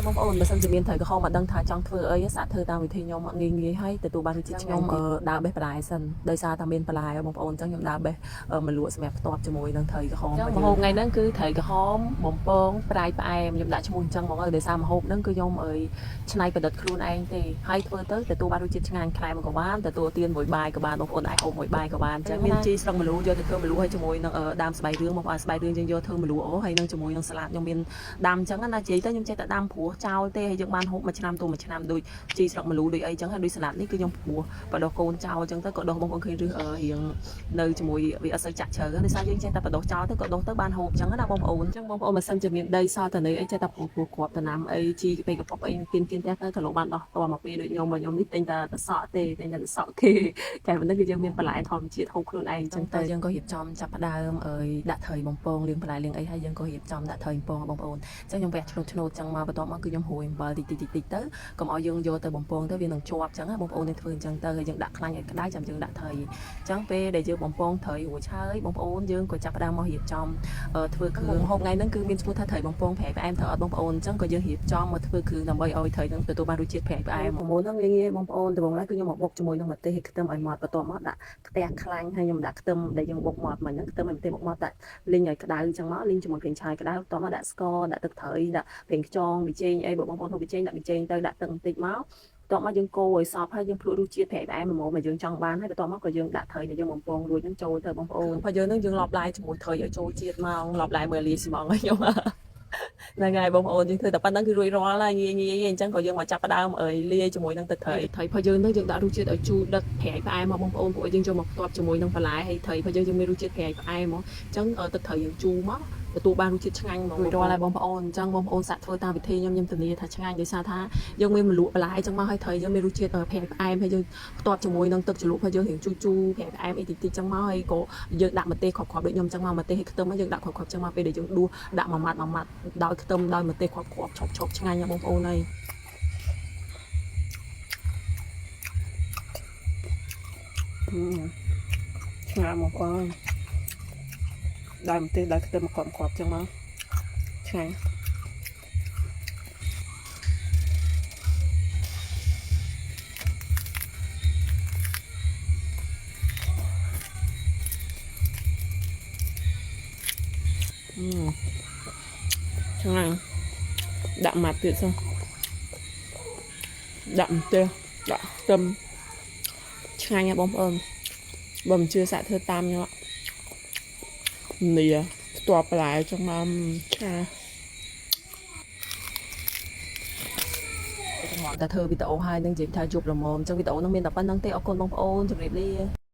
បងប្អូនបើសិនជាមានត្រូវក្រហមមកដឹងថាចង់ធ្វើអីសាក់ធ្វើតាមវិធីខ្ញុំងាយងាយហើយទទួលបានជាតិឆ្ងាញ់ដើរបេះបន្លែសិនដោយសារតែមានបន្លែបងប្អូនអញ្ចឹងខ្ញុំដើរបេះមកលក់សម្រាប់ផ្ទាប់ជាមួយនឹងត្រីក្រហមអញ្ចឹងម្ហូបថ្ងៃហ្នឹងគឺត្រីក្រហមបំពងប្រៃផ្អែមខ្ញុំដាក់ឈ្មោះអញ្ចឹងមកដោយសារម្ហូបហ្នឹងគឺខ្ញុំច្នៃប្រឌិតខ្លួនឯងទេហើយធ្វើទៅទទួលបានរសជាតិឆ្ងាញ់ខ្លែមកក៏បានទទួលទានមួយបាយក៏បានបងប្អូនអាចហូបមួយបាយក៏បានអញ្ចឹងមានជីស្លឹកម្លូយកទៅធ្វើម្លូហើយជាមួយនឹងដើមស្បៃរឿងមកឲ្យស្បៃរឿងយើងយកធ្វើម្លូអូហើយនឹងជាមួយនឹងសាឡាដខ្ញុំមានដាំអញ្ចឹងណានិយាយទៅខ្ញុំចេះតែដាំព្រោះចោលទេហើយយើងបានហូបមួយឆ្នាំទៅមួយឆ្នាំដូចជីស្លឹកម្លូដូចអីអញ្ចឹងហើយដូចសាឡាដនេះគឺខ្ញុំព្រោះបដោះកូនចោលអញ្ចឹងទៅក៏ដោះបងប្អូនឃើញឬរៀងនៅជាមួយវាអត់សូវចាក់ជ្រៅដោយសារយើងចេះតែបដោះចោលទៅក៏ដោះទៅបានហូបអញ្ចឹងណាបងប្អូនអញ្ចឹងបងប្អូនបើសិនជាមានដីសតនៅអីចេះតែព្រោះគ្រាប់តំណាំអីជីពេលកប៉ុបអីគៀនផ្ទះទៅក៏លោកបានដោះតមកពេលដូចខ្ញុំនេះទិញតែសក់ទេទិញតែសក់គេតែប៉ុណ្ណឹងគឺយើងមានបន្លែធម្មជាតិហូបខ្លួនឯងអញ្ចឹងទៅយើងក៏រៀបចំចាប់ផ្ដើមដាក់ត្រីបំពងលាងបន្លែលាងអីហើយយើងក៏រៀបចំដាក់ត្រីបំពងបងប្អូនអញ្ចឹងខ្ញុំវះឆ្នូតអញ្ចឹងមកបន្ទាប់មកគឺខ្ញុំរួយអំបិលតិចទៅកុំឲ្យយើងយកទៅបំពងទៅវានឹងជាប់អញ្ចឹងណាបងប្អូននេះធ្វើអញ្ចឹងទៅហើយយើងដាក់ខ្លាញ់ឲ្យក្តៅចាំយើងដាក់ត្រីអញ្ចឹងពេលដែលយើងបំពងត្រីរួចហើយបងប្អូនយើងក៏ចាប់ផ្ដើមមករៀបចំធ្វើគ្រឿងហូបថ្ងៃហ្នឹងគឺមានឈ្មោះថាត្រីបំពងប្រៃផ្អែមត្រូវអត់បងប្អូនអញ្ចឹងក៏យើងរៀបចំមកធ្វើគ្រឿងដើម្បីឲ្យត្រីហ្នឹងទទួលបានរសជាតិប្រៃផ្អែមប្រមូលហ្នឹងងាយបងប្អូនដំបូងឡើយគឺខ្ញុំមកបុកជាមួយនឹងម្ទេសខ្ទឹមឲ្យម៉ត់បន្ទាប់មកដាក់ខ្ទះខ្លាញ់ហើយខ្ញុំដាក់ខ្ទឹមដែលយើងបុកម៉ត់មិញហ្នឹងខ្ទឹមហើយម្ទេសបុកម៉ត់ដាក់លីងឲ្យក្តៅអញ្ចឹងមកលីងជាមួយប្រេងឆាយក្តៅបន្ទាប់មកដាក់ស្ករដាក់ទឹកត្រីដាក់ប្រេងខ្យងប៊ីចេងអីបងប្អូនហូបប៊ីចេងដាក់ប៊ីចេងទៅដាក់ទឹកបន្តិចមកបន្ទាប់មកយើងកូរឲ្យសព្វហើយយើងភ្លក់រសជាតិប្រៃផ្អែមល្មមដែលយើងចង់បានហើយបន្ទាប់មកក៏យើងដាក់ត្រីដែលយើងបំពងរួចហ្នឹងចូលទៅបងប្អូនហើយយើងនឹងយើងលបឡាយជាមួយត្រីឲ្យចូលជាតិមកលបឡាយមើលលាយស្មងឲ្យខ្ញុំហ្នឹងហើយបងប្អូនយើងធ្វើតែប៉ុណ្្នឹងគឺរួចរាល់ហើយងាយអញ្ចឹងក៏យើងមកចាប់ផ្ដើមលាយជាមួយនឹងទឹកត្រីព្រោះយើងនឹងយើងដាក់រសជាតិឲ្យជូរដិតប្រៃផ្អែមមកបងប្អូនព្រោះយើងចូលមកផ្ទាប់ជាមួយនឹងបន្លែហើយត្រីព្រោះយើងមានរសជាតិប្រៃផ្អែមមកអញ្ចឹងទឹកត្រីយើងជូរមកទទួលបានរសជាតិឆ្ងាញ់មករួចរាល់ហើយបងប្អូនអញ្ចឹងបងប្អូនសាក់ធ្វើតាមវិធីខ្ញុំធានាថាឆ្ងាញ់ដោយសារថាយើងមានម្លក់បន្លែអញ្ចឹងមកហើយត្រីយើងមានរសជាតិប្រៃផ្អែមហើយយើងផ្ទាប់ជាមួយនឹងទឹកជ្រលក់ហើយយើងរៀងជូរប្រៃផ្អែមអីតិចអញ្ចឹងមកហើយក៏យើងដាក់ម្ទេសគ្រាប់ៗដូចខ្ញុំអញ្ចឹងមកម្ទេសហើយខ្ទឹមយើងដាក់គ្រាប់ៗអញ្ចឹងមកពេលដែលយើងដួសដាក់មួយម៉ាត់ដោយខ្ទឹមដោយម្ទេសគ្រាប់ឈប់ឆ្ងាញ់ណាបងប្អូនហើយឆ្ងាញ់បងប្អូនដោយម្ទេសដោយខ្ទឹមគ្រាប់អញ្ចឹងមកឆ្ងាញ់ឆ្ងាញ់ដាក់ម៉ាត់ទៀតសិនដាក់ម្ទេសដាក់ខ្ទឹមឆ្ងាញ់ណាបងប្អូនបើមិនជឿសាក់ធ្វើតាមខ្ញុំនេះផ្ទាប់បន្លែចឹងមកឆ្ងាញ់តែធ្វើវីដេអូហើយនឹងនិយាយថាជប់ល្មមអញ្ចឹងវីដេអូនឹងមានតែប៉ុណ្្នឹងទេអរគុណបងប្អូនជម្រាបលា